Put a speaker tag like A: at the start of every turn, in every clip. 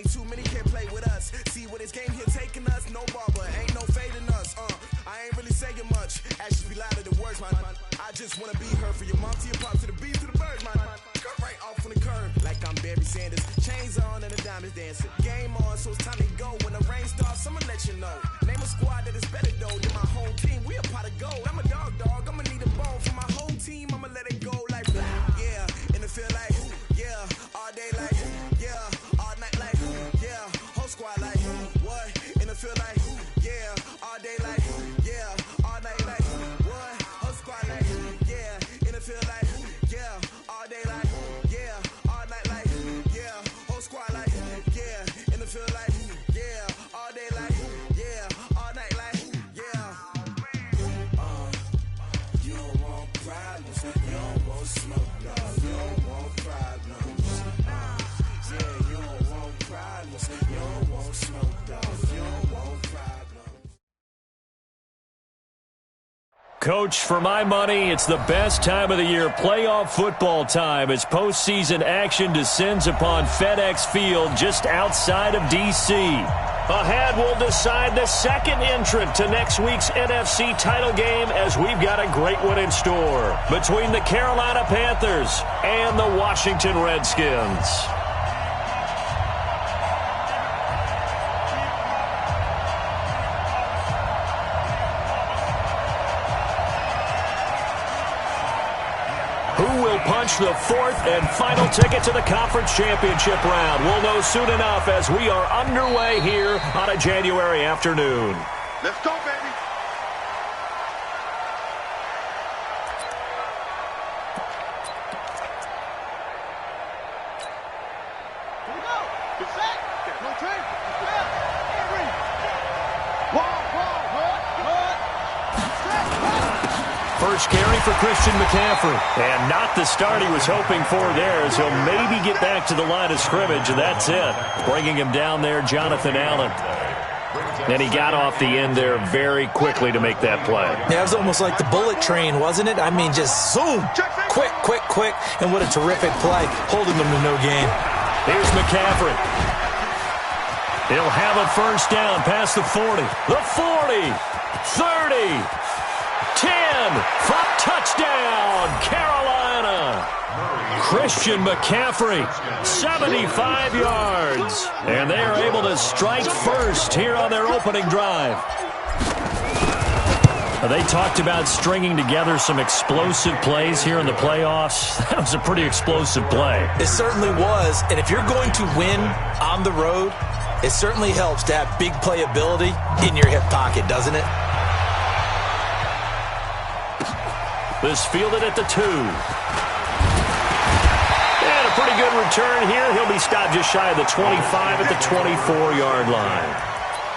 A: Ain't too many can play with us. See where this game here taking us. No barber, ain't no fading us. I ain't really saying much. Actions be louder than words, man. I just wanna be heard for your mom to your pop to the beat to the birds, man. Cut right off on the curb like I'm Barry Sanders. Chains on and the diamonds dancing. Game on, so it's time to go. When the rain starts, I'ma let you know. Name a squad that is better though than my whole team. We a pot of gold. I'm a dog. I'ma need a bone for my whole team. I'ma let it go like yeah. In the field like yeah. All day like yeah. All night like yeah. Whole squad like what? In the field like yeah. All day like yeah. All night like what? Whole squad like yeah. In the field like yeah. All day like yeah. All night like yeah. Whole squad like yeah. In the field like yeah. All day like yeah. All night like yeah. You don't want problems. You don't want smoke, dog. You don't want problems. Yeah, you don't want problems. You don't want smoke, dog. You don't want problems.
B: Coach, for my money, it's the best time of the year, playoff football time, as postseason action descends upon FedEx Field just outside of D.C. Ahead, we'll decide the second entrant to next week's NFC title game, as we've got a great one in store between the Carolina Panthers and the Washington Redskins. Who will punch the fourth and final ticket to the conference championship round? We'll know soon enough as we are underway here on a January afternoon.
C: Let's go, baby. Here we go. Get set. No train.
B: First carry for Christian McCaffrey. And not the start he was hoping for there, as he'll maybe get back to the line of scrimmage, and that's it. Bringing him down there, Jonathan Allen. And he got off the end there very quickly to make that play.
D: Yeah, it was almost like the bullet train, wasn't it? I mean, just zoom. Quick, quick, quick. And what a terrific play, holding them to no gain.
B: Here's McCaffrey. He'll have a first down past the 40. The 40. 30. 10 for touchdown, Carolina. Christian McCaffrey, 75 yards. And they are able to strike first here on their opening drive. They talked about stringing together some explosive plays here in the playoffs. That was a pretty explosive play.
D: It certainly was. And if you're going to win on the road, it certainly helps to have big playability in your hip pocket, doesn't it?
B: This fielded at the 2. And a pretty good return here. He'll be stopped just shy of the 25 at the 24-yard line.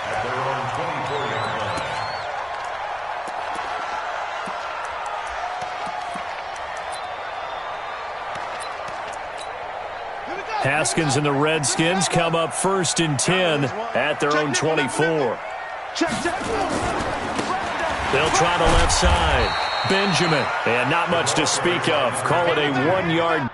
E: At their own 24-yard line.
B: Haskins and the Redskins come up first and 10 at their own 24. They'll try the left side. Benjamin, and not much to speak of. Call it a 1-yard.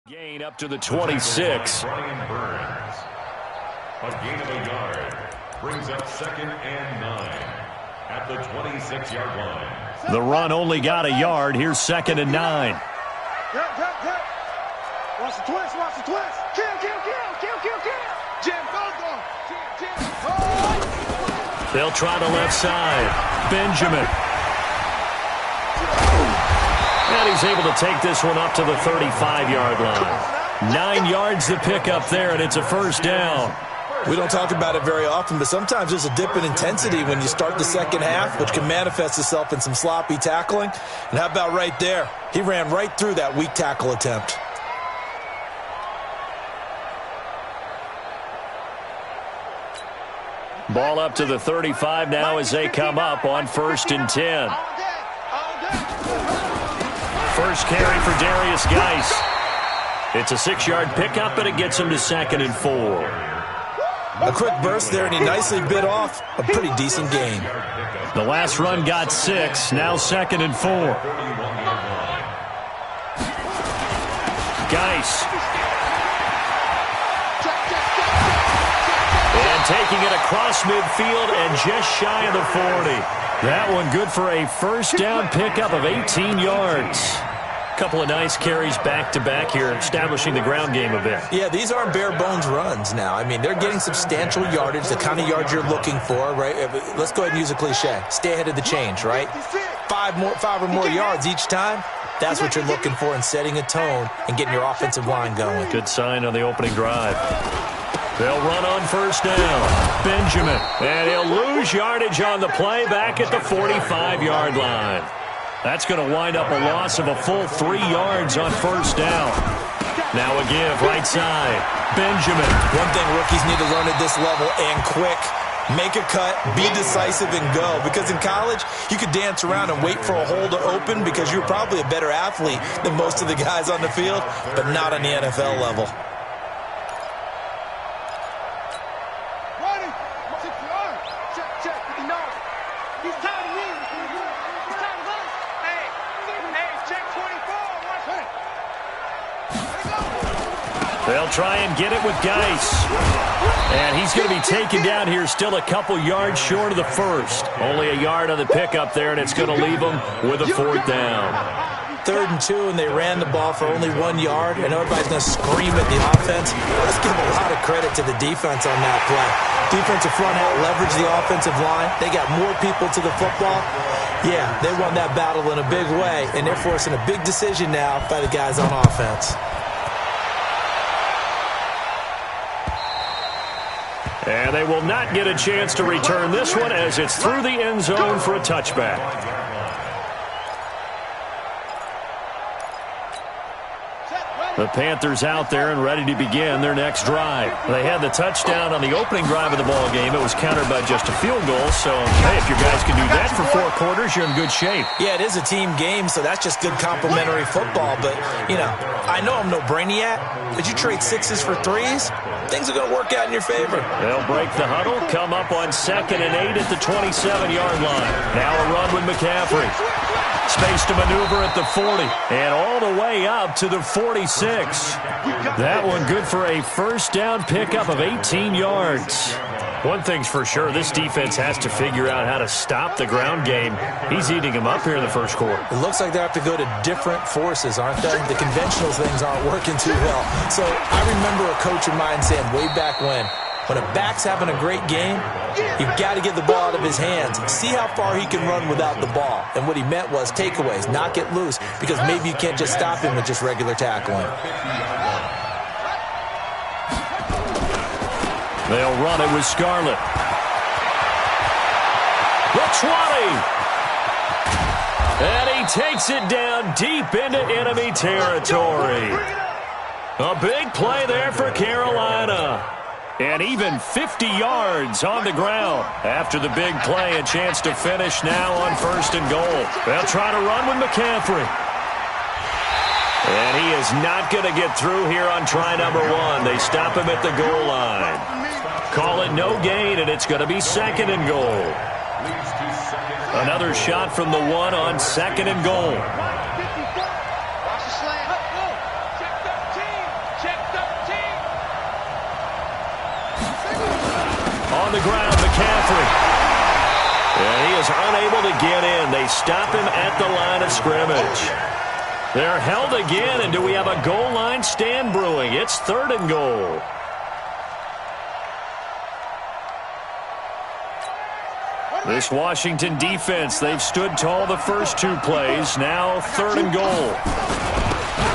B: Gain up to the 26.
E: Brian Burns. A gain of a yard. Brings up 2nd and 9 at the 26-yard line.
B: The run only got a yard. Here's 2nd and 9.
C: Watch the twist, watch the twist. Kill. Jim, go. Jim.
B: They'll try the left side. Benjamin. And he's able to take this one up to the 35-yard line. 9 yards to pick up there, and it's a first down.
D: We don't talk about it very often, but sometimes there's a dip in intensity when you start the second half, which can manifest itself in some sloppy tackling. And how about right there? He ran right through that weak tackle attempt.
B: Ball up to the 35 now as they come up on 1st and 10. First carry for Darius Geis. It's a 6-yard pickup, but it gets him to 2nd and 4.
D: A quick burst there, and he nicely bit off a pretty decent gain.
B: The last run got 6, now 2nd and 4. Geis. And taking it across midfield and just shy of the 40. That one good for a first down pickup of 18 yards. Couple of nice carries back-to-back here, establishing the ground game a bit.
D: Yeah, these aren't bare-bones runs now. I mean, they're getting substantial yardage, the kind of yards you're looking for, right? Let's go ahead and use a cliche. Stay ahead of the change, right? 5 or more yards each time. That's what you're looking for in setting a tone and getting your offensive line going.
B: Good sign on the opening drive. They'll run on first down. Benjamin. And he'll lose yardage on the play back at the 45-yard line. That's going to wind up a loss of a full 3 yards on first down. Now a give, right side. Benjamin.
D: One thing rookies need to learn at this level, and quick. Make a cut, be decisive, and go. Because in college, you could dance around and wait for a hole to open because you're probably a better athlete than most of the guys on the field, but not on the NFL level.
B: They'll try and get it with Geis. And he's going to be taken down here still a couple yards short of the first. Only a yard on the pickup there, and it's going to leave them with a 4th down.
D: 3rd and 2, and they ran the ball for only 1 yard, and everybody's going to scream at the offense. Let's give a lot of credit to the defense on that play. Defensive front out leverage the offensive line. They got more people to the football. Yeah, they won that battle in a big way, and they're forcing a big decision now by the guys on offense.
B: And they will not get a chance to return this one as it's through the end zone for a touchback. The Panthers out there and ready to begin their next drive. They had the touchdown on the opening drive of the ball game. It was countered by just a field goal. So, hey, if your guys can do that for 4 quarters, you're in good shape.
D: Yeah, it is a team game, so that's just good complementary football. But, you know, I know I'm no brainiac, but you trade 6s for 3s, things are going to work out in your favor.
B: They'll break the huddle, come up on 2nd and 8 at the 27-yard line. Now a run with McCaffrey. Space to maneuver at the 40 and all the way up to the 46. That one good for a first down pickup of 18 yards. One thing's for sure, this defense has to figure out how to stop the ground game. He's eating them up here in the first quarter.
D: It looks like they have to go to different forces, aren't they? The conventional things aren't working too well. So I remember a coach of mine saying way back when a back's having a great game, you've got to get the ball out of his hands. See how far he can run without the ball. And what he meant was takeaways, knock it loose, because maybe you can't just stop him with just regular tackling.
B: They'll run it with Scarlett. The 20. And he takes it down deep into enemy territory. A big play there for Carolina. And even 50 yards on the ground. After the big play, a chance to finish now on 1st and goal. They'll try to run with McCaffrey. And he is not going to get through here on try number 1. They stop him at the goal line. Call it no gain, and it's going to be 2nd and goal. Another shot from the 1 on 2nd and goal. On the ground, McCaffrey. And he is unable to get in. They stop him at the line of scrimmage. They're held again, and do we have a goal line stand brewing? It's 3rd and goal. This Washington defense, they've stood tall the first 2 plays. Now 3rd and goal.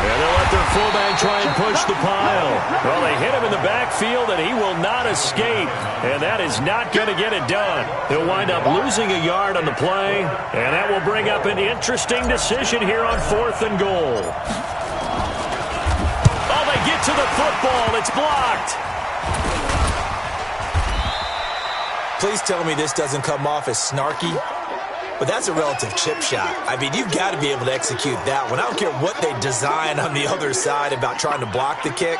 B: And they'll let their fullback try and push the pile. Well, they hit him in the backfield, and he will not escape. And that is not going to get it done. He'll wind up losing a yard on the play, and that will bring up an interesting decision here on 4th and goal. Oh, they get to the football. It's blocked.
D: Please tell me this doesn't come off as snarky, but that's a relative chip shot. I mean, you've got to be able to execute that one. I don't care what they design on the other side about trying to block the kick.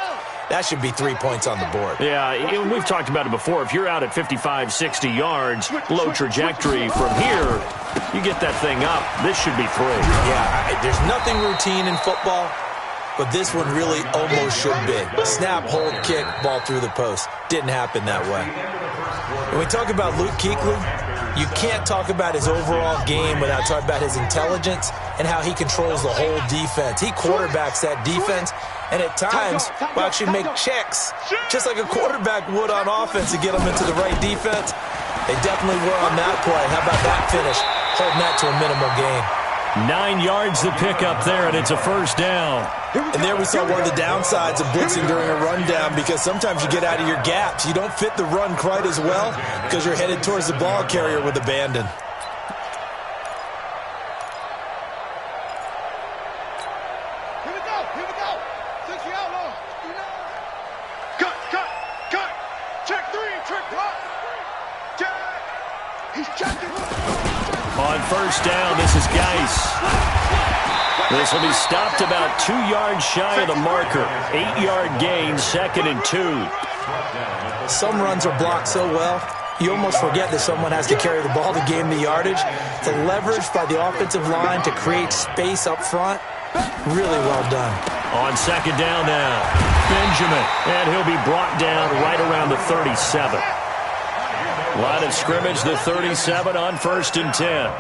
D: That should be 3 points on the board.
B: Yeah, we've talked about it before. If you're out at 55, 60 yards, low trajectory from here, you get that thing up. This should be 3.
D: Yeah, there's nothing routine in football, but this one really almost should be. Snap, hold, kick, ball through the post. Didn't happen that way. When we talk about Luke Kuechly, you can't talk about his overall game without talking about his intelligence and how he controls the whole defense. He quarterbacks that defense, and at times will actually make checks, just like a quarterback would on offense to get them into the right defense. They definitely were on that play. How about that finish? Holding that to a minimal gain.
B: 9 yards to pick up there, and it's a first down.
D: And there we saw one of the downsides of blitzing during a rundown, because sometimes you get out of your gaps. You don't fit the run quite as well because you're headed towards the ball carrier with abandon.
C: Here we go. Six out long. Cut. Check 3, trick block. Check. He's checking.
B: On first down, this is Geis. This will be stopped about 2 yards shy of the marker. 8-yard gain, 2nd and 2.
D: Some runs are blocked so well, you almost forget that someone has to carry the ball to gain the yardage. The leverage by the offensive line to create space up front, really well done.
B: On second down now, Benjamin, and he'll be brought down right around the 37. Line of scrimmage, the 37 on 1st and 10.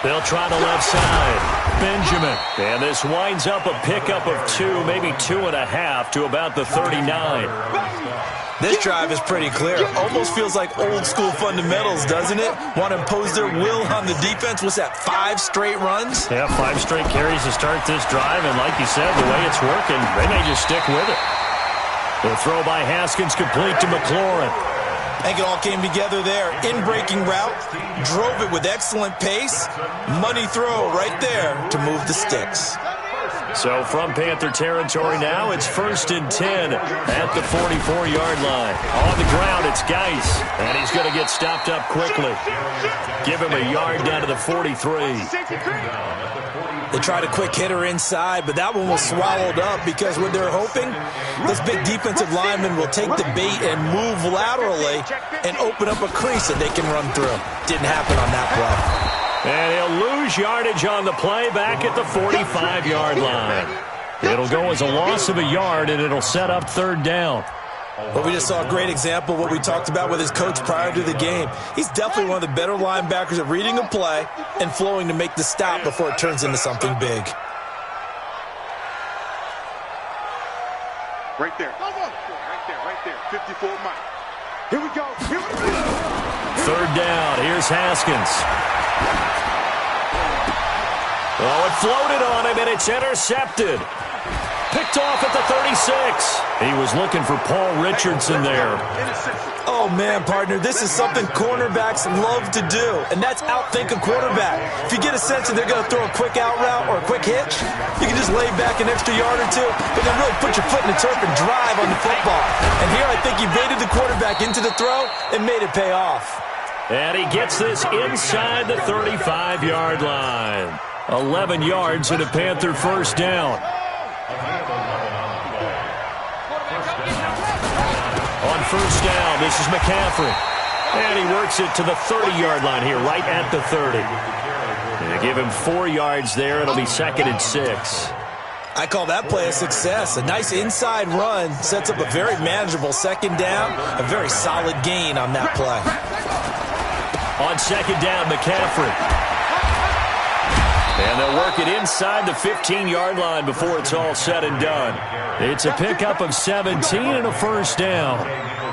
B: They'll try the left side. Benjamin. And this winds up a pickup of 2, maybe 2.5 to about the 39.
D: This drive is pretty clear. Almost feels like old school fundamentals, doesn't it? Want to impose their will on the defense. What's that, 5 straight runs?
B: Yeah, 5 straight carries to start this drive. And like you said, the way it's working, they may just stick with it. The throw by Haskins complete to McLaurin.
D: I think it all came together there. In-breaking route, drove it with excellent pace. Money throw right there to move the sticks.
B: So from Panther territory now, it's 1st and 10 at the 44-yard line. On the ground, it's Geis, and he's going to get stopped up quickly. Give him a yard down to the 43.
D: They tried a quick hitter inside, but that one was swallowed up because what they're hoping, this big defensive lineman will take the bait and move laterally and open up a crease that they can run through. Didn't happen on that play.
B: And he'll lose yardage on the play back at the 45-yard line. It'll go as a loss of a yard, and it'll set up 3rd down.
D: Well, we just saw a great example of what we talked about with his coach prior to the game. He's definitely one of the better linebackers at reading a play and flowing to make the stop before it turns into something big.
C: Right there. Right there. 54 Mike. Here we go.
B: 3rd down. Here's Haskins. Oh, it floated on him, and it's intercepted. Picked off at the 36. He was looking for Paul Richardson there.
D: Oh, man, partner, this is something cornerbacks love to do, and that's outthink a quarterback. If you get a sense that they're going to throw a quick out route or a quick hitch, you can just lay back an extra yard or 2, but then really put your foot in the turf and drive on the football. And here I think he baited the quarterback into the throw and made it pay off.
B: And he gets this inside the 35-yard line. 11 yards and a Panther 1st down. On 1st down, this is McCaffrey. And he works it to the 30-yard line here, right at the 30. And they give him 4 yards there. It'll be 2nd and 6.
D: I call that play a success. A nice inside run sets up a very manageable 2nd down. A very solid gain on that play.
B: On 2nd down, McCaffrey. And they'll work it inside the 15-yard line before it's all said and done. It's a pickup of 17 and a 1st down.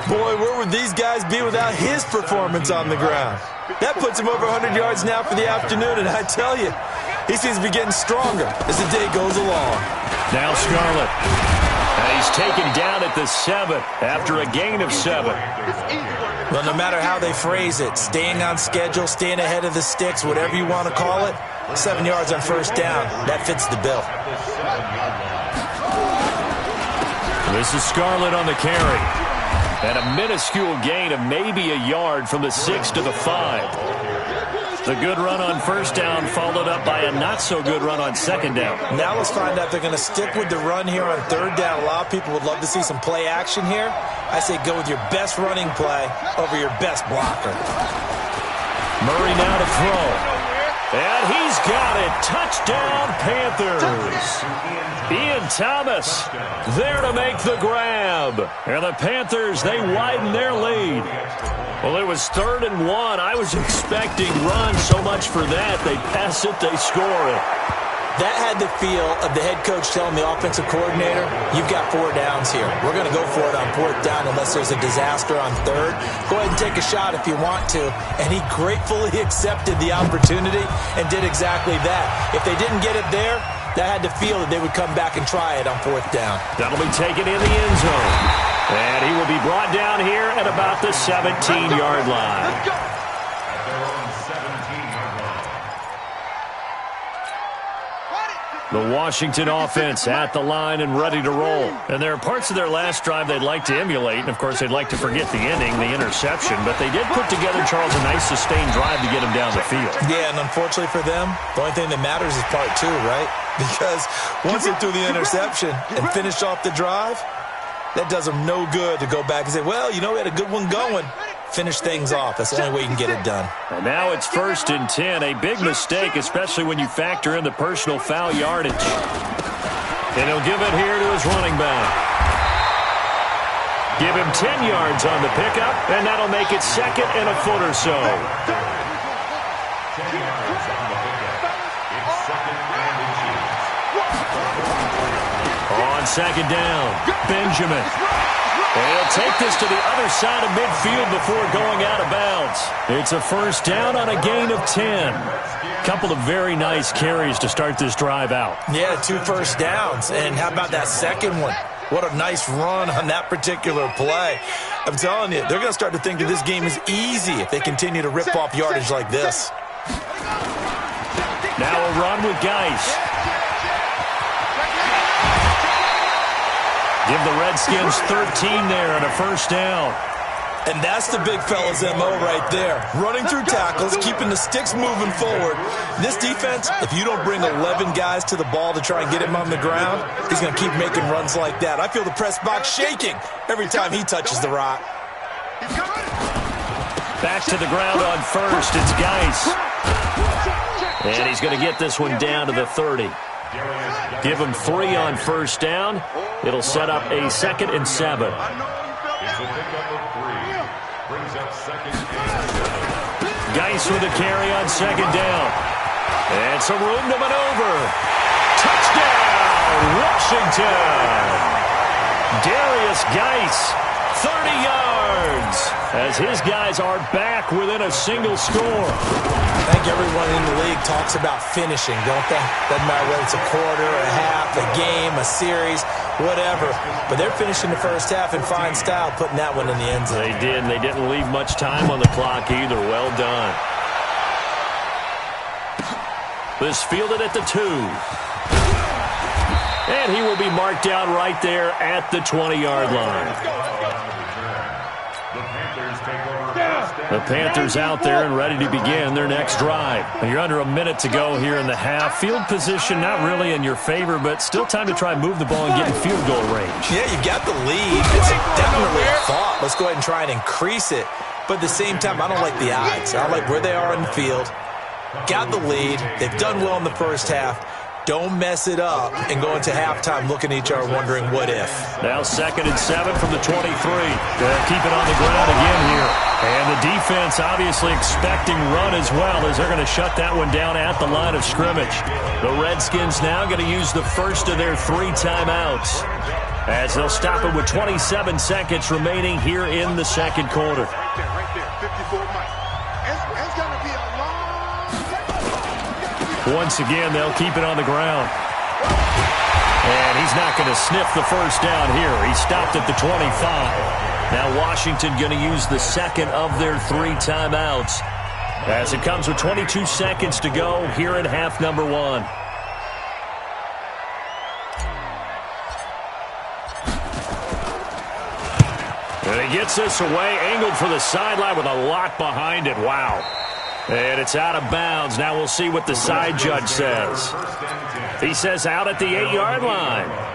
D: Boy, where would these guys be without his performance on the ground? That puts him over 100 yards now for the afternoon, and I tell you, he seems to be getting stronger as the day goes along.
B: Now Scarlett. And he's taken down at the 7 after a gain of 7.
D: Well, no matter how they phrase it, staying on schedule, staying ahead of the sticks, whatever you want to call it, 7 yards on 1st down, that fits the bill.
B: This is Scarlett on the carry. And a minuscule gain of maybe a yard from the 6 to the 5. The good run on first down followed up by a not-so-good run on second down.
D: Now let's find out if they're going to stick with the run here on third down. A lot of people would love to see some play action here. I say go with your best running play over your best blocker.
B: Murray now to throw. And he's got it. Touchdown, Panthers. Ian Thomas there to make the grab. And the Panthers, they widen their lead. Well, it was 3rd and 1. I was expecting run so much for that. They pass it, they score it.
D: That had the feel of the head coach telling the offensive coordinator, you've got 4 downs here. We're going to go for it on 4th down unless there's a disaster on 3rd. Go ahead and take a shot if you want to. And he gratefully accepted the opportunity and did exactly that. If they didn't get it there, that had the feel that they would come back and try it on 4th down.
B: That'll be taken in the end zone. And he will be brought down here at about the 17-yard line.
E: At their own 17-yard line.
B: The Washington offense at the line and ready to roll. And there are parts of their last drive they'd like to emulate. And, of course, they'd like to forget the ending, the interception. But they did put together, Charles, a nice sustained drive to get them down the field.
D: Yeah, and unfortunately for them, the only thing that matters is part 2, right? Because once they threw the interception and finished off the drive, that does them no good to go back and say, well, you know, we had a good one going. Finish things off. That's the only way you can get it done.
B: And now it's 1st and 10. A big mistake, especially when you factor in the personal foul yardage. And he'll give it here to his running back. Give him 10 yards on the pickup, and that'll make it 2nd and a foot or so.
E: 10 yards on the pickup. It's 2nd and inches.
B: On 2nd down, Benjamin. And he'll take this to the other side of midfield before going out of bounds. It's a 1st down on a gain of 10. Couple of very nice carries to start this drive out.
D: Yeah, 2 first downs. And how about that second one? What a nice run on that particular play. I'm telling you, they're going to start to think that this game is easy if they continue to rip off yardage like this.
B: Now a run with Geis. Give the Redskins 13 there and a 1st down.
D: And that's the big fella's MO right there. Running through tackles, keeping the sticks moving forward. This defense, if you don't bring 11 guys to the ball to try and get him on the ground, he's going to keep making runs like that. I feel the press box shaking every time he touches the rock.
B: Back to the ground on 1st. It's Geis. And he's going to get this one down to the 30. Give him 3 on 1st down. It'll set up a 2nd and 7.
E: It's a pickup of 3. Brings up 2nd and 7.
B: Geis with a carry on 2nd down. And some room to maneuver. Touchdown, Washington. Darius Geis, 30 yards. As his guys are back within a single score.
D: I think everyone in the league talks about finishing, don't they? Doesn't matter whether it's a quarter, a half, a game, a series, whatever. But they're finishing the first half in fine style, putting that one in the end zone.
B: They did, and they didn't leave much time on the clock either. Well done. This fielded at the 2. And he will be marked down right there at the 20-yard line. The Panthers out there and ready to begin their next drive. You're under a minute to go here in the half. Field position not really in your favor, but still time to try and move the ball and get in field goal range.
D: Yeah, you got the lead. It's definitely a thought. Let's go ahead and try and increase it. But at the same time, I don't like the odds. I don't like where they are in the field. Got the lead. They've done well in the first half. Don't mess it up and go into halftime looking at each other wondering what if.
B: Now 2nd and 7 from the 23. They'll keep it on the ground again here. And the defense obviously expecting run as well as they're going to shut that one down at the line of scrimmage. The Redskins now going to use the first of their 3 timeouts as they'll stop it with 27 seconds remaining here in the second quarter.
C: Right there, 54 miles. It's going to be a long...
B: Once again, they'll keep it on the ground. And he's not going to sniff the first down here. He stopped at the 25. Now Washington going to use the second of their 3 timeouts as it comes with 22 seconds to go here in half number 1. And he gets this away, angled for the sideline with a lot behind it. Wow. And it's out of bounds. Now we'll see what the side judge says. He says out at the 8-yard line.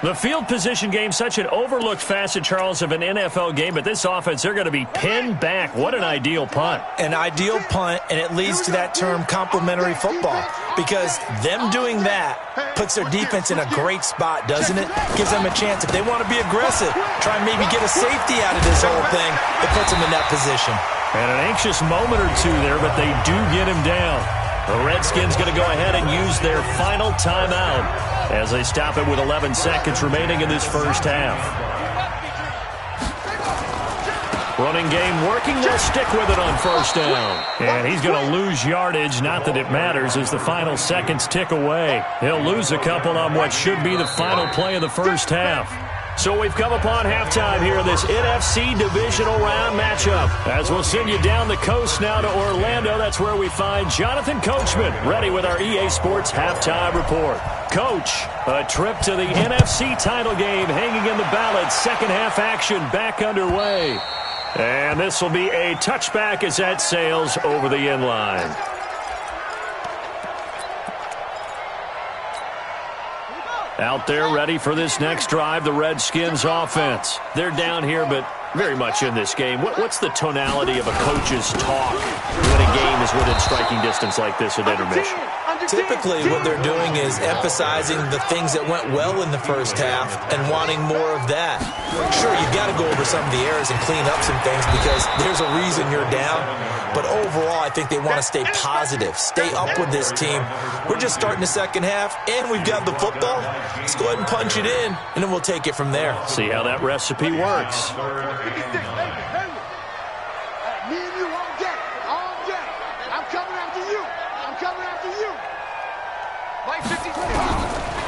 B: The field position game, such an overlooked facet, Charles, of an NFL game, but this offense, they're going to be pinned back. What an ideal punt.
D: An ideal punt, and it leads to that term complementary football, because them doing that puts their defense in a great spot, doesn't it? Gives them a chance. If they want to be aggressive, try and maybe get a safety out of this whole thing, it puts them in that position.
B: And an anxious moment or two there, but they do get him down. The Redskins going to go ahead and use their final timeout as they stop it with 11 seconds remaining in this first half. Running game working. They'll stick with it on first down. And he's going to lose yardage. Not that it matters as the final seconds tick away. He'll lose a couple on what should be the final play of the first half. So we've come upon halftime here in this NFC Divisional Round matchup. As we'll send you down the coast now to Orlando, that's where we find Jonathan Coachman, ready with our EA Sports Halftime Report. Coach, a trip to the NFC title game hanging in the balance. Second half action back underway. And this will be a touchback as that sails over the end line. Out there ready for this next drive, the Redskins offense. They're down here, but very much in this game. What's the tonality of a coach's talk when a game is within striking distance like this at intermission?
D: Typically, what they're doing is emphasizing the things that went well in the first half and wanting more of that. Sure, you've got to go over some of the errors and clean up some things because there's a reason you're down. But overall, I think they want to stay positive, stay up with this team. We're just starting the second half, and we've got the football. Let's go ahead and punch it in, and then we'll take it from there.
B: See how that recipe works.
C: Me and you all day. I'm coming after you.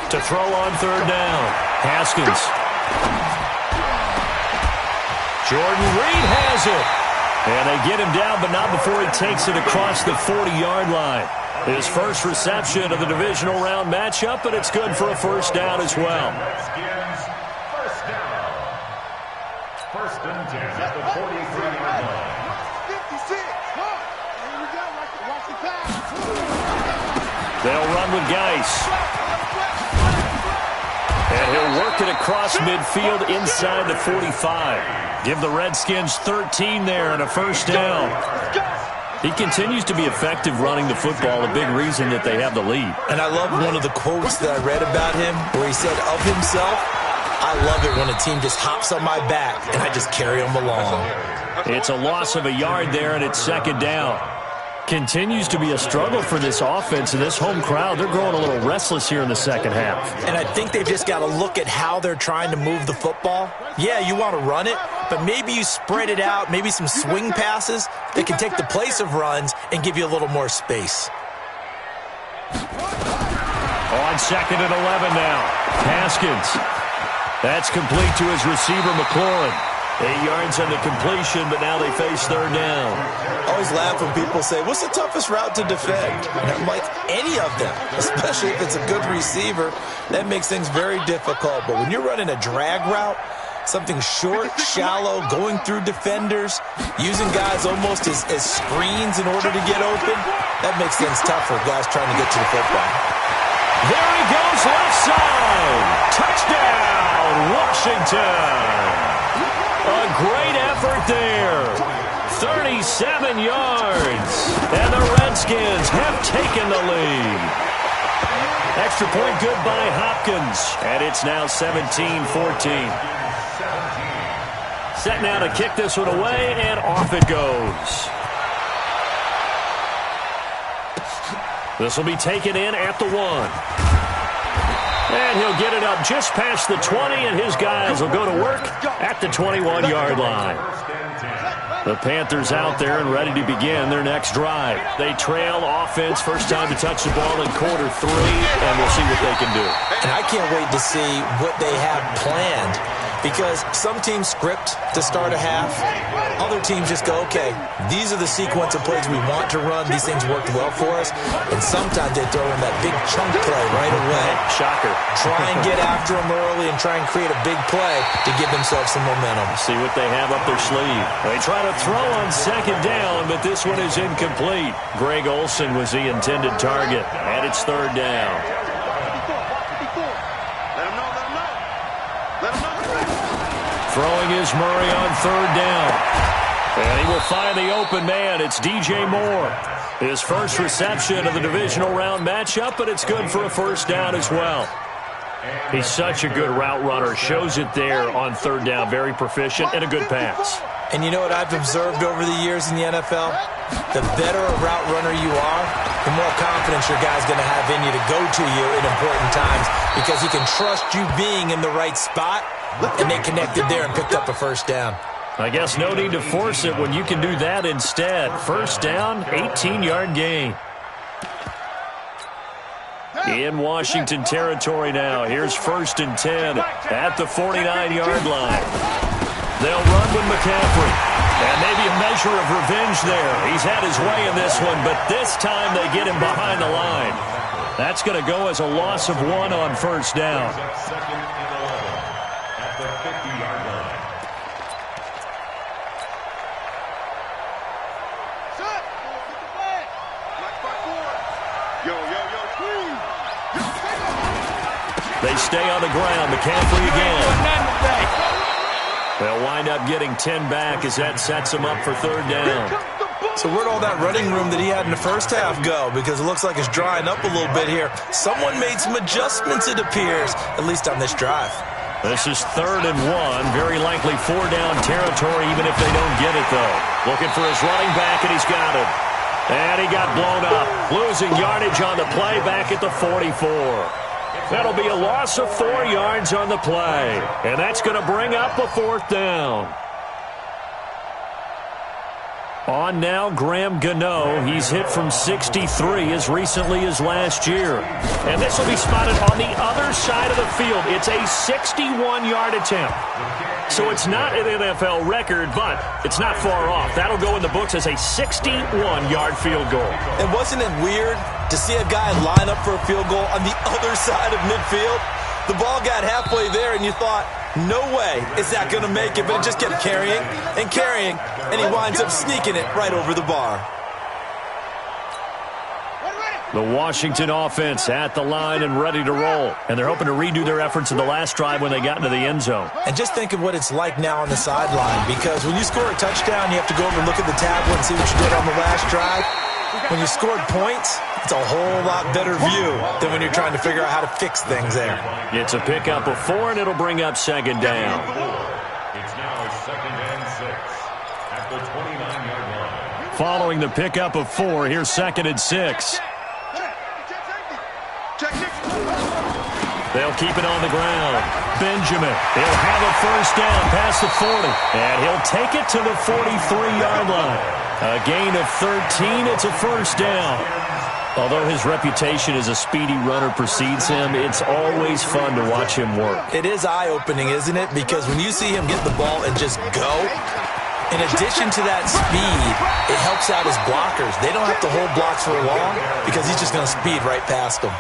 B: To throw on third down, Haskins. Jordan Reed has it. And they get him down, but not before he takes it across the 40-yard line. His first reception of the divisional round matchup, but it's good for a first down as well.
E: First down. First and 10 at the 43-yard line.
C: 56. Here we go. Watch the pass.
B: They'll run with Geis. And he'll work it across midfield inside the 45. Give the Redskins 13 there and a first down. He continues to be effective running the football, a big reason that they have the lead.
D: And I love one of the quotes that I read about him where he said of himself, I love it when a team just hops on my back and I just carry them along.
B: It's a loss of a yard there, and it's second down. Continues to be a struggle for this offense and this home crowd. They're growing a little restless here in the second half.
D: And I think they've just got to look at how they're trying to move the football. Yeah, you want to run it, but maybe you spread it out, maybe some swing passes that can take the place of runs and give you a little more space.
B: On second and 11 now. Haskins. That's complete to his receiver, McLaurin. 8 yards on the completion, but now they face third down.
D: I always laugh when people say, what's the toughest route to defend? And I'm like, any of them, especially if it's a good receiver. That makes things very difficult. But when you're running a drag route, something short, shallow, going through defenders, using guys almost as screens in order to get open, that makes things tough for guys trying to get to the football.
B: There he goes, left side. Touchdown, Washington. A great effort there. 37 yards. And the Redskins have taken the lead. Extra point good by Hopkins. And it's now 17-14. Set now to kick this one away, and off it goes. This will be taken in at the 1. And he'll get it up just past the 20, and his guys will go to work at the 21-yard line. The Panthers out there and ready to begin their next drive. They trail offense, first time to touch the ball in quarter 3, and we'll see what they can do.
D: And I can't wait to see what they have planned because some teams script to start a half. Other teams just go, okay, these are the sequence of plays we want to run. These things worked well for us. And sometimes they throw in that big chunk play right away.
B: Shocker.
D: Try and get after them early and try and create a big play to give themselves some momentum.
B: See what they have up their sleeve. They try to throw on second down, but this one is incomplete. Greg Olsen was the intended target, and it's third down. Throwing is Murray on third down. And he will find the open man. It's DJ Moore. His first reception of the divisional round matchup, but it's good for a first down as well. He's such a good route runner. Shows it there on third down. Very proficient and a good pass.
D: And you know what I've observed over the years in the NFL? The better a route runner you are, the more confidence your guy's going to have in you to go to you in important times because he can trust you being in the right spot, and they connected there and picked up a first down.
B: I guess no need to force it when you can do that instead. First down, 18-yard gain. In Washington territory now. Here's 1st and 10 at the 49-yard line. They'll run with McCaffrey. And maybe a measure of revenge there. He's had his way in this one, but this time they get him behind the line. That's going to go as a loss of 1 on first down.
E: Second and 11 at the 50-yard line.
C: Set. Get the flag. Black by 4. Yo, yo, yo, please. Yo, take off.
B: They stay on the ground. McCaffrey again. They'll wind up getting 10 back as that sets them up for third down.
D: So where'd all that running room that he had in the first half go? Because it looks like it's drying up a little bit here. Someone made some adjustments, it appears, at least on this drive.
B: This is 3rd and 1. Very likely 4-down territory, even if they don't get it, though. Looking for his running back, and he's got it. And he got blown up. Losing yardage on the play back at the 44. That'll be a loss of 4 yards on the play. And that's going to bring up a 4th down. On now, Graham Gano. He's hit from 63 as recently as last year. And this will be spotted on the other side of the field. It's a 61-yard attempt. So it's not an NFL record, but it's not far off. That'll go in the books as a 61-yard field goal.
D: And wasn't it weird to see a guy line up for a field goal on the other side of midfield? The ball got halfway there, and you thought, no way is that going to make it, but it just kept carrying and carrying, and he winds up sneaking it right over the bar.
B: The Washington offense at the line and ready to roll. And they're hoping to redo their efforts in the last drive when they got into the end zone.
D: And just think of what it's like now on the sideline, because when you score a touchdown, you have to go over and look at the tablet and see what you did on the last drive. When you scored points, it's a whole lot better view than when you're trying to figure out how to fix things there.
B: It's a pickup of 4, and it'll bring up 2nd down.
E: It's now 2nd and 6 at the 29-yard line.
B: Following the pickup of 4, here's 2nd and 6. They'll keep it on the ground. Benjamin, he'll have a first down past the 40. And he'll take it to the 43-yard line. A gain of 13, it's a first down. Although his reputation as a speedy runner precedes him, it's always fun to watch him work.
D: It is eye-opening, isn't it? Because when you see him get the ball and just go, in addition to that speed, it helps out his blockers. They don't have to hold blocks for long because he's just going to speed right past them.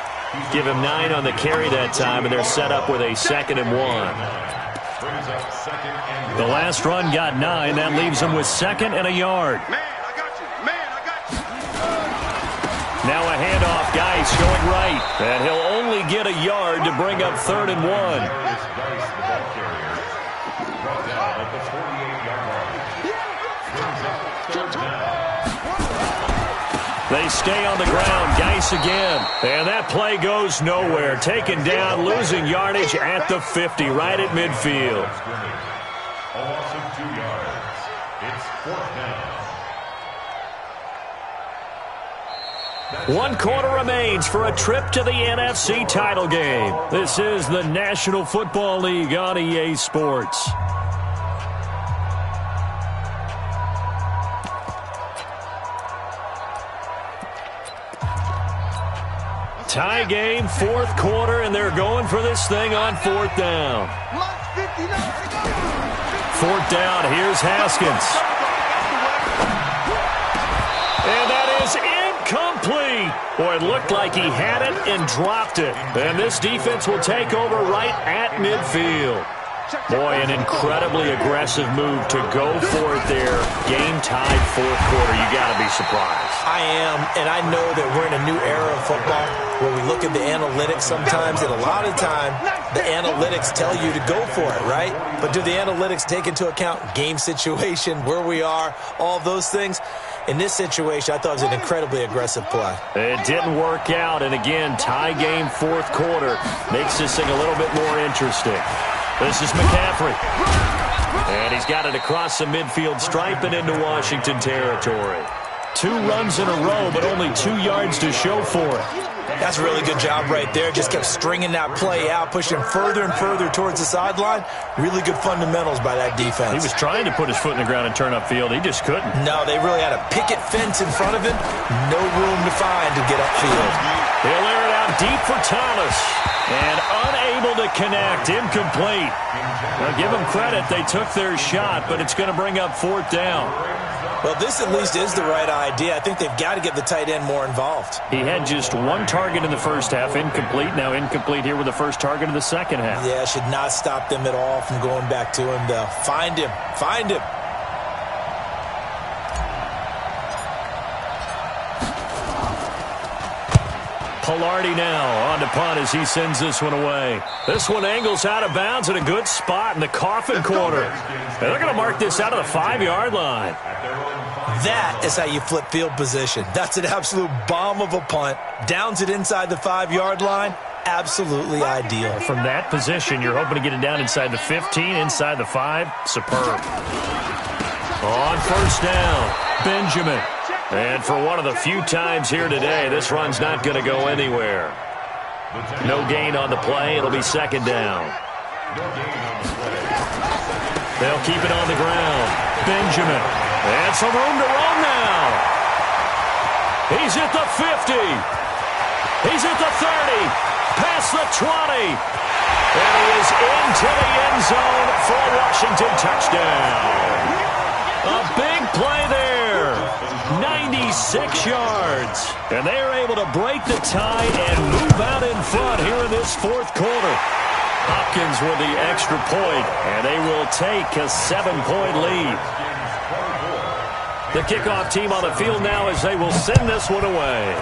B: Give him 9 on the carry that time, and they're set up with a 2nd and 1. The last run got 9. That leaves them with 2nd and a yard.
C: Man, I got you. Man, I got you.
B: Now a handoff. Geis going right. And he'll only get a yard to bring up 3rd and 1. They stay on the ground. Geis again. And that play goes nowhere. Taken down, losing yardage at the 50, right at midfield.
E: A loss of 2 yards. It's 4th down.
B: 1 quarter remains for a trip to the NFC title game. This is the National Football League on EA Sports. Tie game, fourth quarter, and they're going for this thing on fourth down. Fourth down, here's Haskins. And that is incomplete. Boy, it looked like he had it and dropped it. And this defense will take over right at midfield. Boy, an incredibly aggressive move to go for it there. Game-tied fourth quarter. You got to be surprised.
D: I am, and I know that we're in a new era of football where we look at the analytics sometimes, and a lot of time the analytics tell you to go for it, right? But do the analytics take into account game situation, where we are, all those things? In this situation, I thought it was an incredibly aggressive play.
B: It didn't work out, and again, tie game fourth quarter makes this thing a little bit more interesting. This is McCaffrey. And he's got it across the midfield stripe and into Washington territory. 2 runs in a row, but only 2 yards to show for it.
D: That's a really good job right there. Just kept stringing that play out, pushing further and further towards the sideline. Really good fundamentals by that defense.
B: He was trying to put his foot in the ground and turn upfield. He just couldn't.
D: No, they really had a picket fence in front of him. No room to find to get upfield.
B: He'll air it out deep for Thomas. And unable to connect. Incomplete. Now, give them credit. They took their shot, but it's going to bring up fourth down.
D: Well, this at least is the right idea. I think they've got to get the tight end more involved.
B: He had just 1 target in the first half. Incomplete. Now incomplete here with the first target of the second half.
D: Yeah, should not stop them at all from going back to him, though. Find him. Find him.
B: Pilardi now on to punt as he sends this one away. This one angles out of bounds at a good spot in the coffin corner. And they're going to mark this out of the 5-yard line.
D: That is how you flip field position. That's an absolute bomb of a punt. Downs it inside the 5-yard line. Absolutely ideal.
B: From that position, you're hoping to get it down inside the 15, inside the 5. Superb. On first down, Benjamin. And for one of the few times here today, this run's not going to go anywhere. No gain on the play. It'll be second down. They'll keep it on the ground. Benjamin. And some room to run now. He's at the 50. He's at the 30. Past the 20. And he is into the end zone for a Washington touchdown. A big play there. 96 yards. And they are able to break the tie and move out in front here in this fourth quarter. Hopkins with the extra point, and they will take a 7-point lead. The kickoff team on the field now as they will send this one away.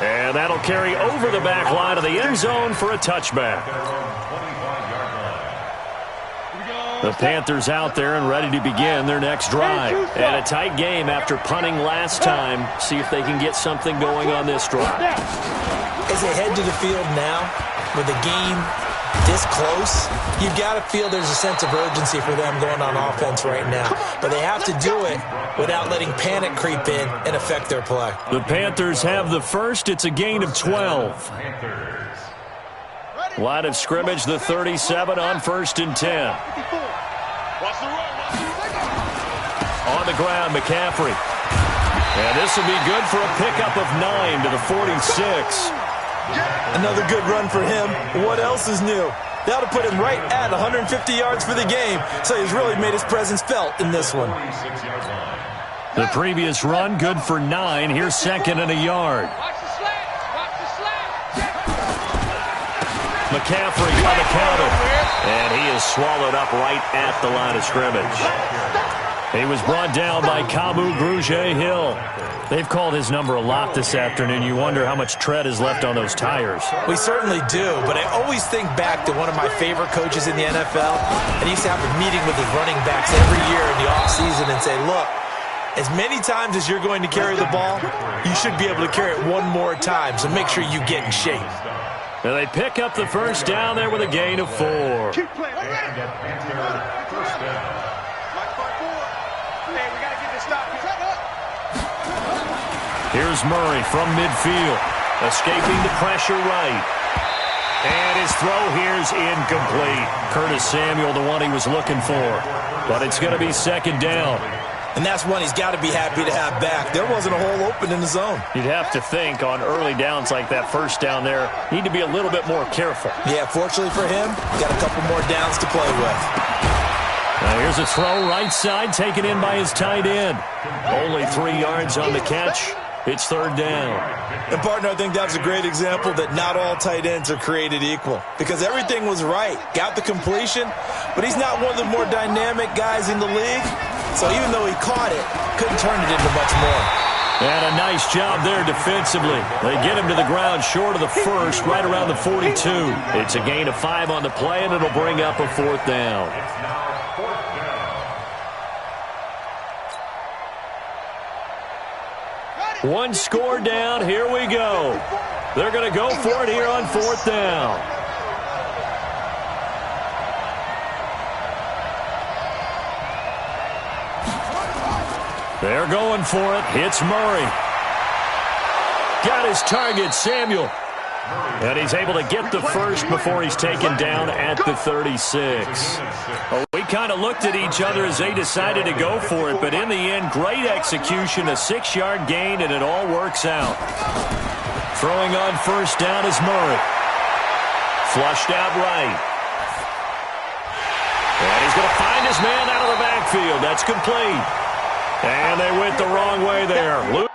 B: And that'll carry over the back line of the end zone for a touchback. The Panthers out there and ready to begin their next drive. And a tight game after punting last time. See if they can get something going on this drive.
D: As they head to the field now, with the game this close, you've got to feel there's a sense of urgency for them going on offense right now. But they have to do it without letting panic creep in and affect their play.
B: The Panthers have the first. It's a gain of 12. Line of scrimmage, the 37 on first and 10. On the ground, McCaffrey. And this will be good for a pickup of 9 to the 46.
D: Another good run for him. What else is new? That'll put him right at 150 yards for the game. So he's really made his presence felt in this one.
B: The previous run, good for 9. Here's second and a yard. McCaffrey on the counter. And he is swallowed up right at the line of scrimmage. He was brought down by Kamu Grugier-Hill. They've called his number a lot this afternoon. You wonder how much tread is left on those tires.
D: We certainly do, but I always think back to one of my favorite coaches in the NFL. And he used to have a meeting with his running backs every year in the offseason and say, look, as many times as you're going to carry the ball, you should be able to carry it one more time, so make sure you get in shape.
B: And they pick up the first down there with a gain of 4. Here's Murray from midfield, escaping the pressure right. And his throw here's incomplete. Curtis Samuel, the one he was looking for. But it's going to be second down.
D: And that's one he's got to be happy to have back. There wasn't a hole open in the zone.
B: You'd have to think on early downs like that first down there, need to be a little bit more careful.
D: Yeah, fortunately for him, got a couple more downs to play with.
B: Now here's a throw right side taken in by his tight end. Only 3 yards on the catch. It's third down.
D: And, partner, I think that was a great example that not all tight ends are created equal because everything was right. Got the completion, but he's not one of the more dynamic guys in the league. So even though he caught it, couldn't turn it into much more.
B: And a nice job there defensively. They get him to the ground short of the first, right around the 42. It's a gain of 5 on the play, and it'll bring up a fourth down. One score down. Here we go. They're going to go for it here on fourth down. They're going for it. Hits Murray. Got his target, Samuel. And he's able to get the first before he's taken down at the 36. Well, we kind of looked at each other as they decided to go for it, but in the end, great execution, a 6-yard gain, and it all works out. Throwing on first down is Murray. Flushed out right. And he's going to find his man out of the backfield. That's complete. And they went the wrong way there.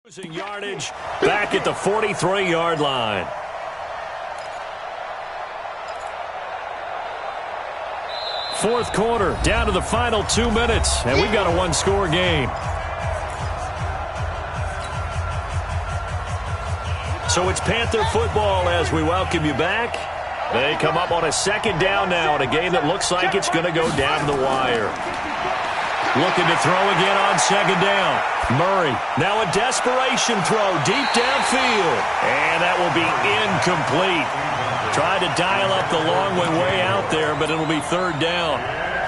B: Losing yardage back at the 43-yard line. Fourth quarter, down to the final 2 minutes, and we've got a one-score game. So it's Panther football as we welcome you back. They come up on a second down now in a game that looks like it's going to go down the wire. Looking to throw again on second down. Murray, now a desperation throw deep downfield. And that will be incomplete. Tried to dial up the long way out there, but it'll be third down.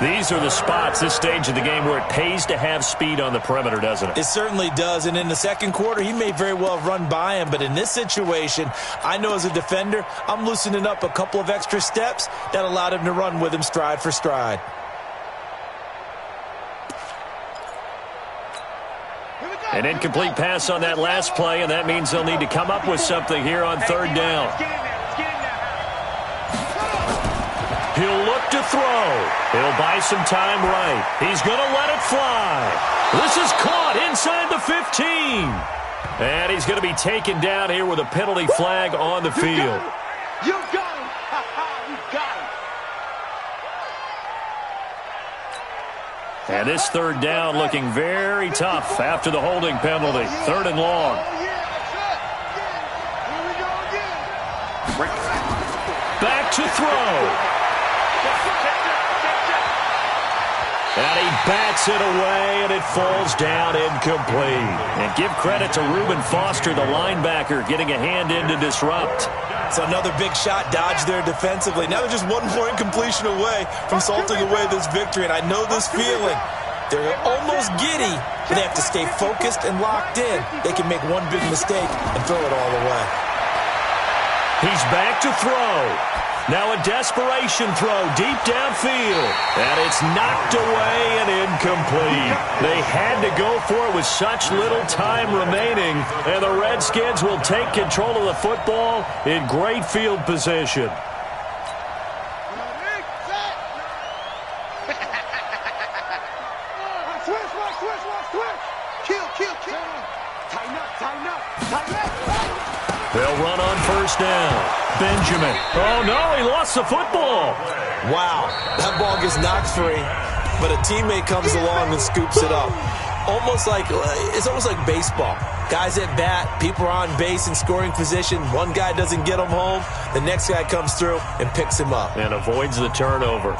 B: These are the spots, this stage of the game, where it pays to have speed on the perimeter, doesn't it?
D: It certainly does, and in the second quarter, he may very well run by him, but in this situation, I know as a defender, I'm loosening up a couple of extra steps that allowed him to run with him stride for stride.
B: An incomplete pass on that last play, and that means they'll need to come up with something here on third down. He'll look to throw. He'll buy some time right. He's going to let it fly. This is caught inside the 15. And he's going to be taken down here with a penalty flag on the field.
C: You got him. You got him.
B: And this third down looking very tough after the holding penalty. Third and long. Back to throw. And he bats it away, and it falls down incomplete. And give credit to Reuben Foster, the linebacker, getting a hand in to disrupt.
D: It's another big shot dodged there defensively. Now they're just one more incompletion away from salting away this victory, and I know this feeling. They're almost giddy, but they have to stay focused and locked in. They can make one big mistake and throw it all away.
B: He's back to throw. Now a desperation throw deep downfield. And it's knocked away and incomplete. They had to go for it with such little time remaining. And the Redskins will take control of the football in great field position. They'll run on first down. Benjamin. Oh, no, he lost the football.
D: Wow, that ball gets knocked free, but a teammate comes along and scoops it up. It's almost like baseball. Guys at bat, people are on base in scoring position. One guy doesn't get him home. The next guy comes through and picks him up.
B: And avoids the turnover.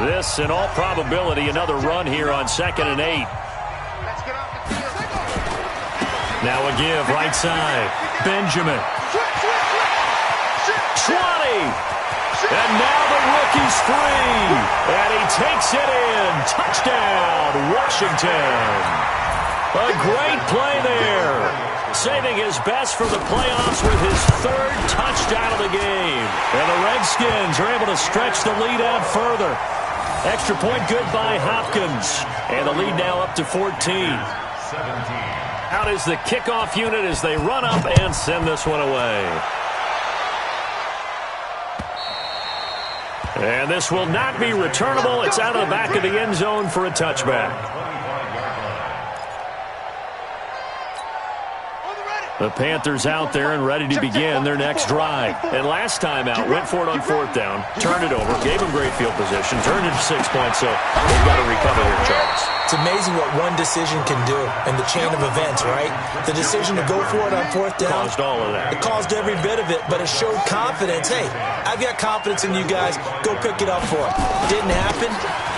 B: This, in all probability, another run here on 2nd and 8. Now a give, right side. Benjamin. 20. And now the rookie's free. And he takes it in. Touchdown, Washington. A great play there. Saving his best for the playoffs with his third touchdown of the game. And the Redskins are able to stretch the lead out further. Extra point good by Hopkins. And the lead now up to 14.
E: 17.
B: Out is the kickoff unit as they run up and send this one away. And this will not be returnable. It's out of the back of the end zone for a touchback. The Panthers out there and ready to begin their next drive. And last time out, went for it on 4th down, turned it over, gave them great field position, turned it to 6 points, so they've got to recover here, Charles.
D: It's amazing what one decision can do in the chain of events, right? The decision to go for it on 4th down.
B: Caused all of that.
D: It caused every bit of it, but it showed confidence. Hey, I've got confidence in you guys. Go pick it up for it. Didn't happen.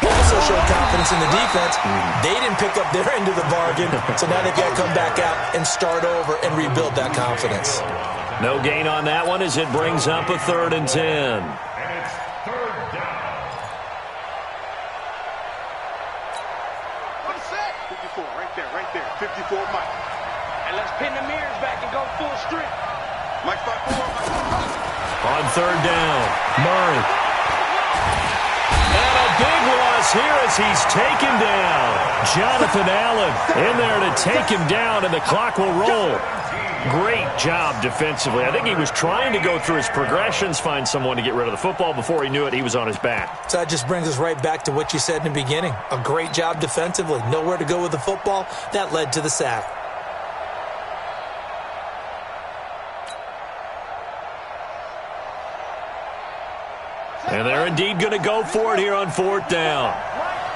D: Also showed confidence in the defense. They didn't pick up their end of the bargain, so now they've got to come back out and start over and rebuild that confidence.
B: No gain on that one as it brings up a 3rd and 10.
E: And it's 3rd down.
C: 54, right there. 54, Mike.
F: And let's pin the mirrors back and go full strength.
C: Mike 5-4.
B: On 3rd down, Murray. And a big loss here as he's taken down. Jonathan Allen in there to take him down, and the clock will roll. Great job defensively. I think he was trying to go through his progressions, find someone to get rid of the football. Before he knew it, he was on his back.
D: So that just brings us right back to what you said in the beginning. A great job defensively. Nowhere to go with the football. That led to the sack.
B: And they're indeed going to go for it here on 4th down.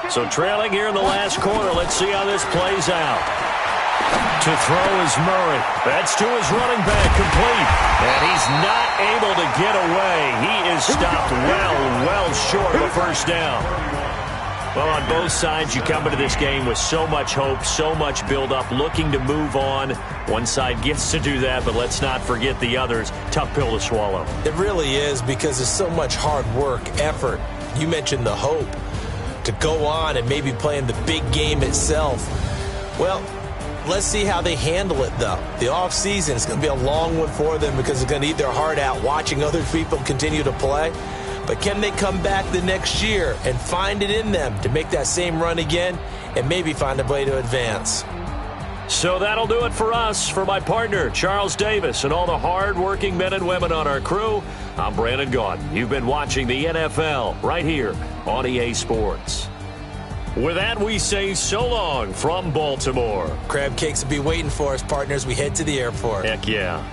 B: So trailing here in the last quarter. Let's see how this plays out. To throw is Murray. That's to his running back, complete. And he's not able to get away. He is stopped well short of a 1st down. Well, on both sides, you come into this game with so much hope, so much build-up, looking to move on. One side gets to do that, but let's not forget the others. Tough pill to swallow.
D: It really is, because there's so much hard work, effort. You mentioned the hope to go on and maybe play in the big game itself. Well, let's see how they handle it, though. The offseason is going to be a long one for them because they're going to eat their heart out watching other people continue to play. But can they come back the next year and find it in them to make that same run again and maybe find a way to advance?
B: So that'll do it for us. For my partner, Charles Davis, and all the hard-working men and women on our crew, I'm Brandon Gaudin. You've been watching the NFL right here on EA Sports. With that, we say so long from Baltimore.
D: Crab cakes will be waiting for us, partners. We head to the airport.
B: Heck yeah.